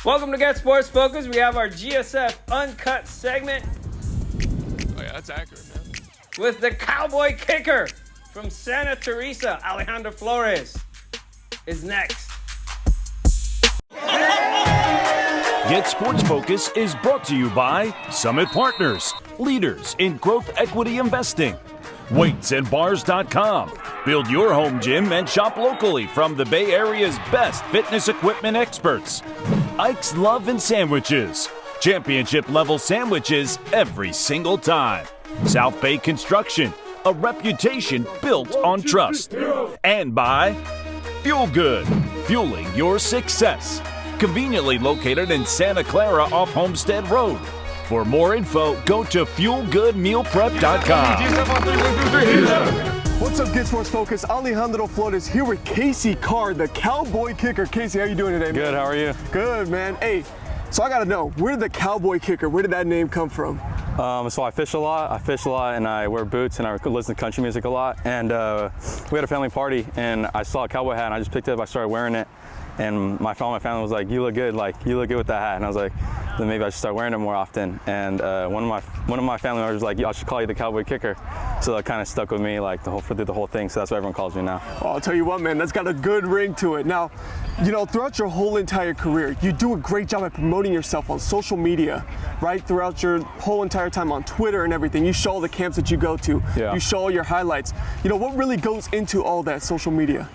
Welcome to GetSportsFocus. We have our GSF Uncut segment. Oh yeah, that's accurate, man. With the Cowboy kicker from Santa Teresa, Alejandro Flores, is next. GetSportsFocus is brought to you by Summit Partners, leaders in growth equity investing. WeightsandBars.com. Build your home gym and shop locally from the Bay Area's best fitness equipment experts. Ike's Love and Sandwiches. Championship level sandwiches every single time. South Bay Construction. A reputation built on trust. And by Fuel Good. Fueling your success. Conveniently located in Santa Clara off Homestead Road. For more info, go to FuelGoodMealPrep.com. What's up, GetSportsFocus? Alejandro Flores here with Casey Carr, the Cowboy kicker. Casey, how you doing today, man? Good, how are you? Good, man. Hey, so I gotta know, where did the Cowboy kicker, where did that name come from? So I fish a lot, and I wear boots, and I listen to country music a lot. And we had a family party, and I saw a cowboy hat, and I just picked it up, I started wearing it. And my family was like, you look good with that hat. And I was like, then maybe I should start wearing it more often. And one of my family members was like, I should call you the Cowboy kicker. So that kind of stuck with me like through the whole thing. So that's what everyone calls me now. Well, I'll tell you what, man, that's got a good ring to it. Now, you know, throughout your whole entire career, you do a great job at promoting yourself on social media, right? Throughout your whole entire time on Twitter and everything, you show all the camps that you go to. Yeah. You show all your highlights. You know, what really goes into all that social media?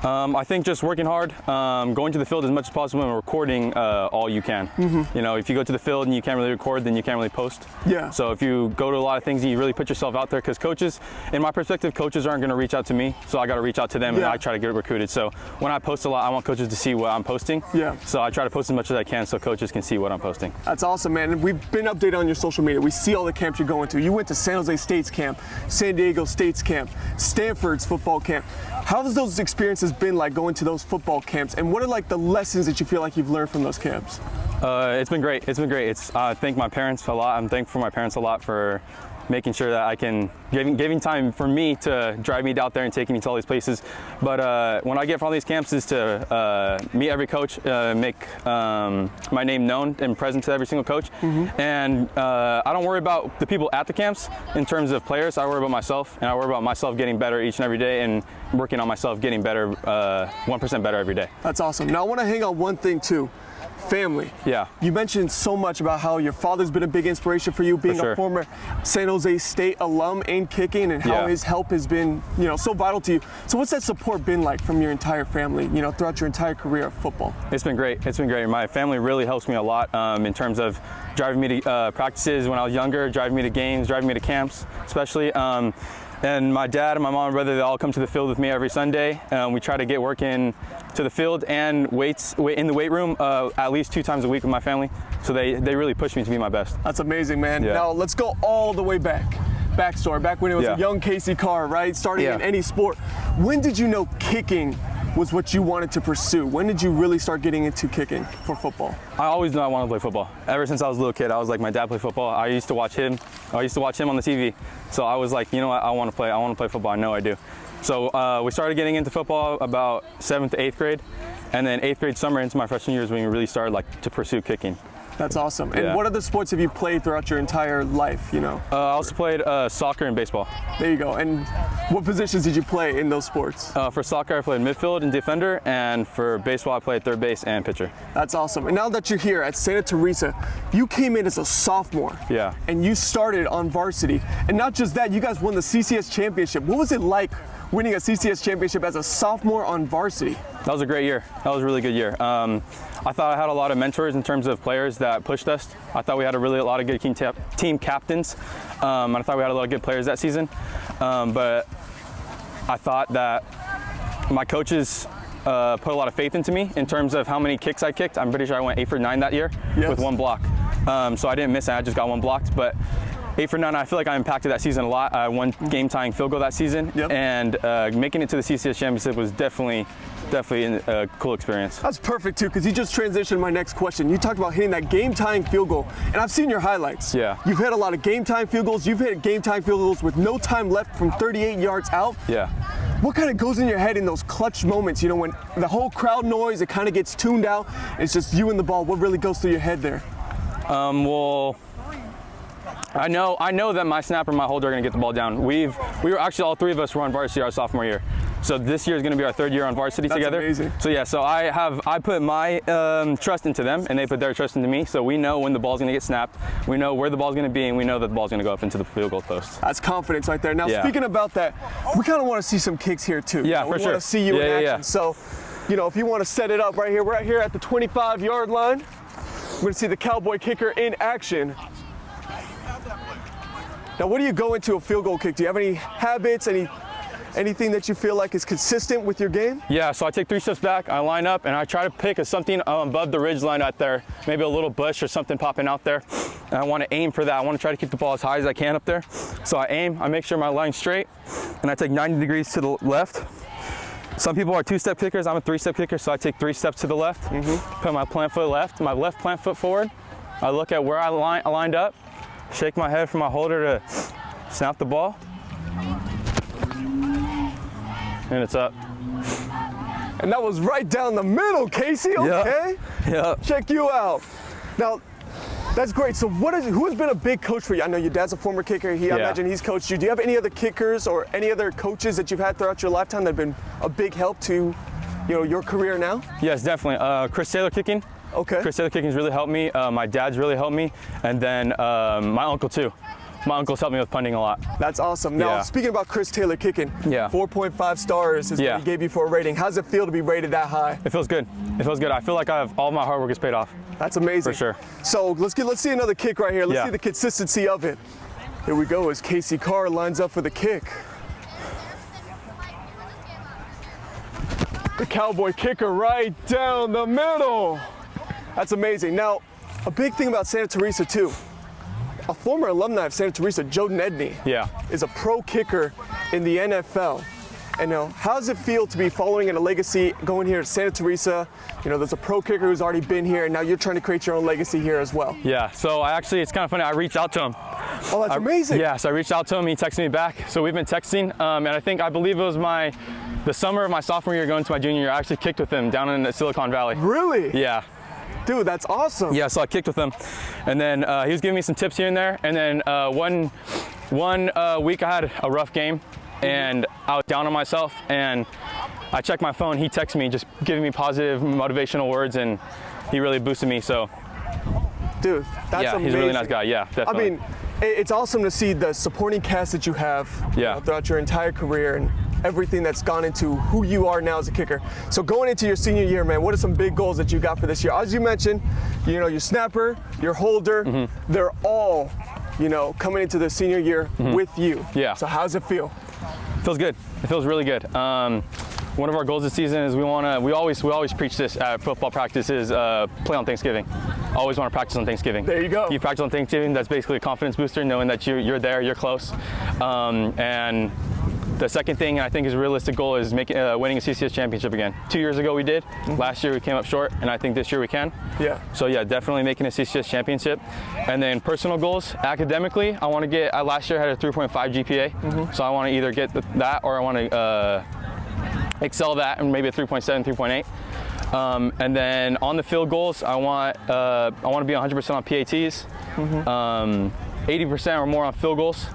I think just working hard, going to the field as much as possible, and recording all you can. You know, if you go to the field and you can't really record, then you can't really post. Yeah. So if you go to a lot of things and you really put yourself out there, because coaches, in my perspective, coaches aren't going to reach out to me, so I got to reach out to them, and I try to get recruited. So when I post a lot, I want coaches to see what I'm posting. Yeah. So I try to post as much as I can so coaches can see what I'm posting. That's awesome, man. And we've been updated on your social media. We see all the camps you're going to. You went to San Jose State's camp, San Diego State's camp, Stanford's football camp. How has those experiences been like going to those football camps, and what are like the lessons that you feel like you've learned from those camps? It's been great. I thank my parents a lot. I'm thankful for my parents a lot for making sure that I can, giving time for me to drive me out there and taking me to all these places. But when I get from all these camps is to meet every coach, make my name known and present to every single coach. And I don't worry about the people at the camps in terms of players. I worry about myself, and I worry about myself getting better each and every day and working on myself getting better, 1% better every day. That's awesome. Now I want to hang on one thing too. Family. Yeah. You mentioned so much about how your father's been a big inspiration for you, being a former San Jose State alum in kicking, and how his help has been, you know, so vital to you. So what's that support been like from your entire family, you know, throughout your entire career of football? It's been great. It's been great. My family really helps me a lot in terms of driving me to practices when I was younger, driving me to games, driving me to camps, especially. And my dad and my mom and brother, they all come to the field with me every Sunday. We try to get work in to the field and weights in the weight room at least 2 times a week with my family. So they really push me to be my best. That's amazing, man. Yeah. Now let's go all the way back. Backstory, back when it was a young Casey Carr, right? Starting in any sport. When did you know kicking was what you wanted to pursue? When did you really start getting into kicking for football? I always knew I wanted to play football. Ever since I was a little kid, I was like, my dad played football. I used to watch him on the TV. So I was like, you know what, I want to play football. I know I do. So we started getting into football about 7th to 8th grade. And then 8th grade summer into my freshman year is when we really started to pursue kicking. That's awesome. And what other sports have you played throughout your entire life, you know? I also played soccer and baseball. There you go. And what positions did you play in those sports? For soccer, I played midfield and defender, and for baseball, I played third base and pitcher. That's awesome. And now that you're here at Santa Teresa, you came in as a sophomore. Yeah. And you started on varsity. And not just that, you guys won the CCS championship. What was it like winning a CCS championship as a sophomore on varsity? That was a great year. That was a really good year. I thought I had a lot of mentors in terms of players that pushed us. I thought we had a lot of good team captains. And I thought we had a lot of good players that season. But I thought that my coaches put a lot of faith into me in terms of how many kicks I kicked. I'm pretty sure I went 8 for 9 that year with 1 block. So I didn't miss it. I just got 1 blocked. But 8 for 9, I feel like I impacted that season a lot. I won game-tying field goal that season, and making it to the CCS championship was definitely a cool experience. That's perfect too, because you just transitioned my next question. You talked about hitting that game-tying field goal, and I've seen your highlights. Yeah. You've hit a lot of game-tying field goals. You've hit game-tying field goals with no time left from 38 yards out. Yeah. What kind of goes in your head in those clutch moments? You know, when the whole crowd noise, it kind of gets tuned out. It's just you and the ball. What really goes through your head there? Well, I know that my snapper and my holder are going to get the ball down. We were actually, all three of us were on varsity our sophomore year. So this year is going to be our third year on varsity together. That's amazing. So yeah, so I put my trust into them, and they put their trust into me. So we know when the ball's going to get snapped, we know where the ball's going to be, and we know that the ball's going to go up into the field goal post. That's confidence right there. Now, Yeah. speaking about that, we kind of want to see some kicks here too. Yeah, we for sure. want to see you in action. Yeah. So, you know, if you want to set it up right here at the 25-yard line, we're going to see the Cowboy kicker in action. Now, what do you go into a field goal kick? Do you have any habits, anything that you feel like is consistent with your game? Yeah, so I take 3 steps back, I line up, and I try to pick something above the ridge line out there, maybe a little bush or something popping out there. And I want to aim for that. I want to try to keep the ball as high as I can up there. So I aim, I make sure my line's straight, and I take 90 degrees to the left. Some people are 2-step kickers, I'm a 3-step kicker, so I take 3 steps to the left, put my plant foot left, my left plant foot forward. I look at where I lined up, shake my head for my holder to snap the ball, and it's up. And that was right down the middle, Casey, okay? Yeah. Check you out. Now, that's great. So who has been a big coach for you? I know your dad's a former kicker. I imagine he's coached you. Do you have any other kickers or any other coaches that you've had throughout your lifetime that have been a big help to, you know, your career now? Yes, definitely. Chris Taylor kicking. Okay. Chris Taylor kicking's really helped me. My dad's really helped me. And then my uncle too. My uncle's helped me with punting a lot. That's awesome. Now, speaking about Chris Taylor kicking, 4.5 stars is what he gave you for a rating. How does it feel to be rated that high? It feels good. It feels good. I feel like all my hard work is paid off. That's amazing. For sure. So let's see another kick right here. Let's see the consistency of it. Here we go as Casey Carr lines up for the kick. The Cowboy kicker right down the middle. That's amazing. Now, a big thing about Santa Teresa too, a former alumni of Santa Teresa, Joe Nedney, is a pro kicker in the NFL. And now, how does it feel to be following in a legacy, going here to Santa Teresa? You know, there's a pro kicker who's already been here, and now you're trying to create your own legacy here as well. Yeah, so it's kind of funny, I reached out to him. Oh, that's amazing. Yeah, so I reached out to him, he texted me back. So we've been texting, and I believe it was the summer of my sophomore year going to my junior year, I actually kicked with him down in Silicon Valley. Really? Yeah. Dude, that's awesome. Yeah, so I kicked with him, and then he was giving me some tips here and there, and then one week I had a rough game, and I was down on myself, and I checked my phone, he texted me just giving me positive motivational words, and he really boosted me, so. Dude, that's amazing. He's a really nice guy, yeah, definitely. I mean, it's awesome to see the supporting cast that you have throughout your entire career, and everything that's gone into who you are now as a kicker. So going into your senior year, man, what are some big goals that you got for this year? As you mentioned, you know, your snapper, your holder, they're all, you know, coming into the senior year with you. Yeah. So how does it feel? It feels good. It feels really good. One of our goals this season is we always preach this at football practice is play on Thanksgiving. Always want to practice on Thanksgiving. There you go. You practice on Thanksgiving, that's basically a confidence booster, knowing that you're there, you're close. And the second thing I think is a realistic goal is winning a CCS championship again. 2 years ago we did. Last year we came up short, and I think this year we can. Yeah. So yeah, definitely making a CCS championship. And then personal goals, academically, I want to get. Last year I had a 3.5 GPA, so I want to either get that or I want to excel that and maybe a 3.7, 3.8. And then on the field goals, I want to be 100% on PATs, 80% or more on field goals.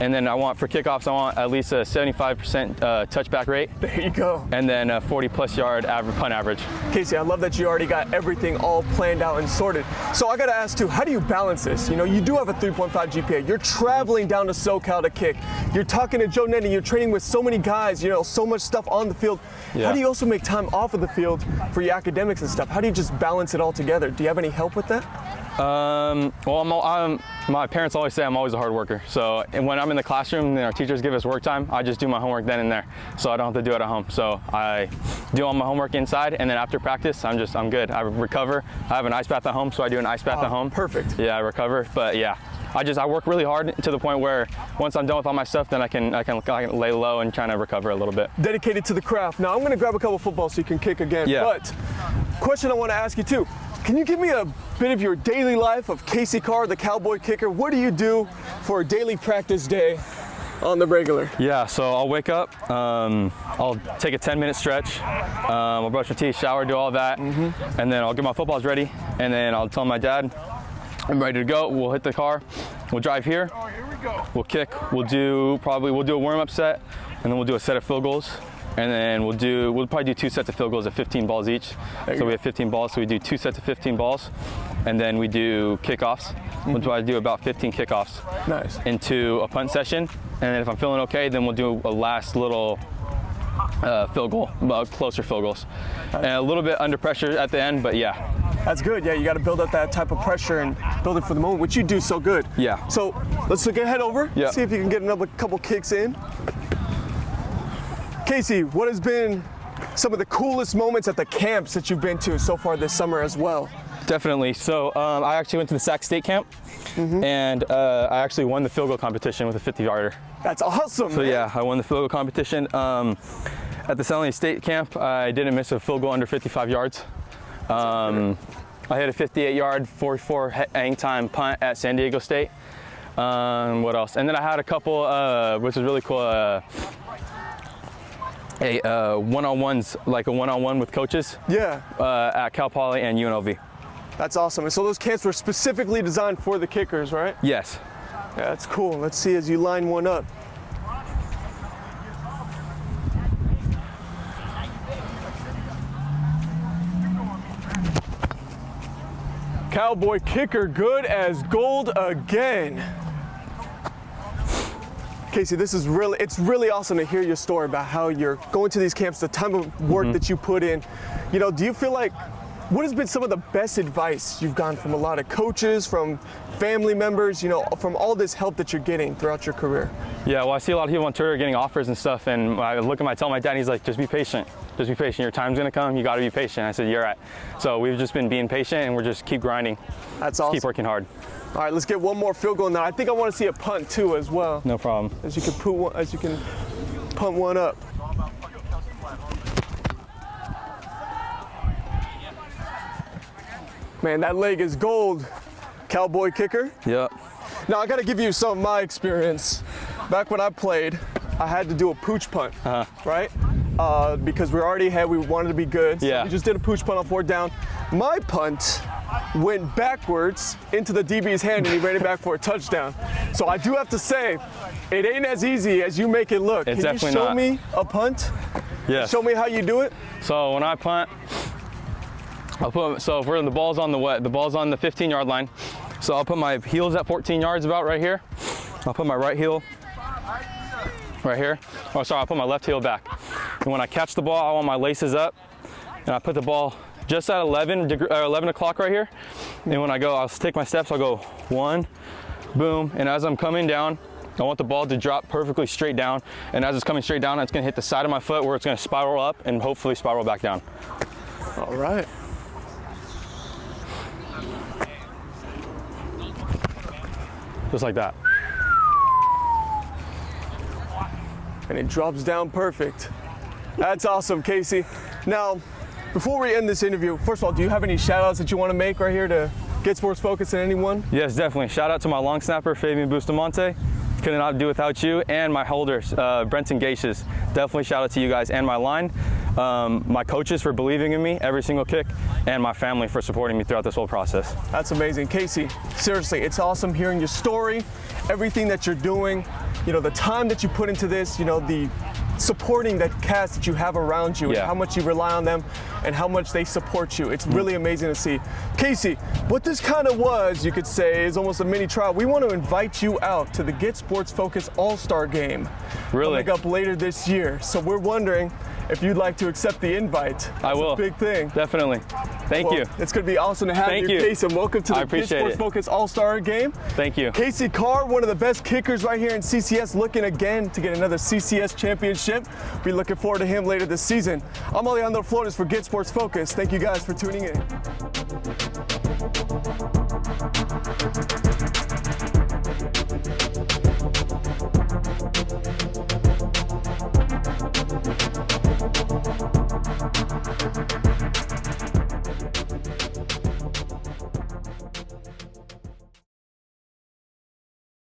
And then for kickoffs, I want at least a 75% touchback rate. There you go. And then a 40-plus yard punt average. Casey, I love that you already got everything all planned out and sorted. So I got to ask too, how do you balance this? You know, you do have a 3.5 GPA. You're traveling down to SoCal to kick. You're talking to Joe Nedney. You're training with so many guys, you know, so much stuff on the field. Yeah. How do you also make time off of the field for your academics and stuff? How do you just balance it all together? Do you have any help with that? Well, my parents always say I'm always a hard worker. So when I'm in the classroom and our teachers give us work time, I just do my homework then and there. So I don't have to do it at home. So I do all my homework inside, and then after practice, I'm good. I recover. I have an ice bath at home, so I do an ice bath at home. Perfect. Yeah, I recover. But yeah, I work really hard to the point where once I'm done with all my stuff, then I can lay low and try to recover a little bit. Dedicated to the craft. Now I'm going to grab a couple footballs so you can kick again. Yeah. But question I want to ask you too. Can you give me a bit of your daily life of Casey Carr, the Cowboy kicker? What do you do for a daily practice day? on the regular? Yeah, so I'll wake up, I'll take a 10-minute stretch, I'll brush my teeth, shower, do all that, and then I'll get my footballs ready, and then I'll tell my dad, I'm ready to go. We'll hit the car, we'll drive here, we'll kick, we'll do a warm-up set, and then we'll do a set of field goals, and then we'll probably do 2 sets of field goals at 15 balls each. So we have 15 balls, so we do 2 sets of 15 balls, and then we do kickoffs. We'll try to do about 15 kickoffs into a punt session, and then if I'm feeling okay, then we'll do a last little field goal, closer field goals, and a little bit under pressure at the end, but yeah. That's good. Yeah, you got to build up that type of pressure and build it for the moment, which you do so good. Yeah. So let's head over, see if you can get another couple kicks in. Casey, what has been some of the coolest moments at the camps that you've been to so far this summer as well? Definitely. So I actually went to the Sac State camp, and I actually won the field goal competition with a 50-yarder. That's awesome. So yeah, I won the field goal competition. At the San Jose State camp, I didn't miss a field goal under 55 yards. I hit a 58-yard 44 hang time punt at San Diego State. What else? And then I had a couple, which is really cool, one-on-ones, like a one-on-one with coaches. Yeah. At Cal Poly and UNLV. That's awesome. And so those camps were specifically designed for the kickers, right? Yes. Yeah, that's cool. Let's see as you line one up. Cowboy kicker, good as gold again. Casey, it's really awesome to hear your story about how you're going to these camps, the time of work that you put in. You know, do you feel like, what has been some of the best advice you've gotten from a lot of coaches, from family members, you know, from all this help that you're getting throughout your career? Yeah, well, I see a lot of people on Twitter getting offers and stuff, and I tell my dad, he's like, just be patient. Just be patient. Your time's gonna come. You got to be patient. I said, you're right. So we've just been being patient, and we're just keep grinding. That's awesome. Keep working hard. All right, let's get one more field goal now. I think I want to see a punt too as well. No problem. As you can punt one up. Man, that leg is gold, Cowboy kicker. Yep. Now I got to give you some of my experience. Back when I played, I had to do a pooch punt, right? Because we already had, we wanted to be good. So we just did a pooch punt on 4th down. My punt went backwards into the DB's hand and he ran it back for a touchdown. So I do have to say, it ain't as easy as you make it look. It's Can you show me a punt? Yes. Show me how you do it. So when I punt, so if we're in the ball's on the 15-yard line. So I'll put my heels at 14 yards about right here. I'll put my right heel right here. Oh, sorry, I'll put my left heel back. And when I catch the ball, I want my laces up, and I put the ball just at 11 o'clock right here. And when I go, I'll take my steps, I'll go 1, boom, and as I'm coming down, I want the ball to drop perfectly straight down, and as it's coming straight down, it's gonna hit the side of my foot where it's gonna spiral up and hopefully spiral back down. All right. Just like that. And it drops down perfect. That's awesome, Casey. Now, before we end this interview, first of all, do you have any shout outs that you want to make right here to GetSportsFocus and anyone? Yes, definitely. Shout out to my long snapper, Fabian Bustamante. Could not do without you, and my holders, Brenton Gacious. Definitely shout out to you guys and my line. My coaches for believing in me every single kick, and my family for supporting me throughout this whole process. That's amazing. Casey, seriously, it's awesome hearing your story, everything that you're doing, you know, the time that you put into this, you know, the supporting that cast that you have around you, and how much you rely on them and how much they support you. It's really amazing to see. Casey, what this kind of was, you could say, is almost a mini trial. We want to invite you out to the GetSportsFocus All-Star Game coming up later this year. So we're wondering if you'd like to accept the invite. I will. It's a big thing. Definitely. Thank you. It's going to be awesome to have you, Casey, and welcome to the GetSportsFocus All-Star Game. Thank you. Casey Carr, one of the best kickers right here in CCS, looking again to get another CCS championship. Be looking forward to him later this season. I'm Alejandro Flores for GetSportsFocus. Thank you guys for tuning in.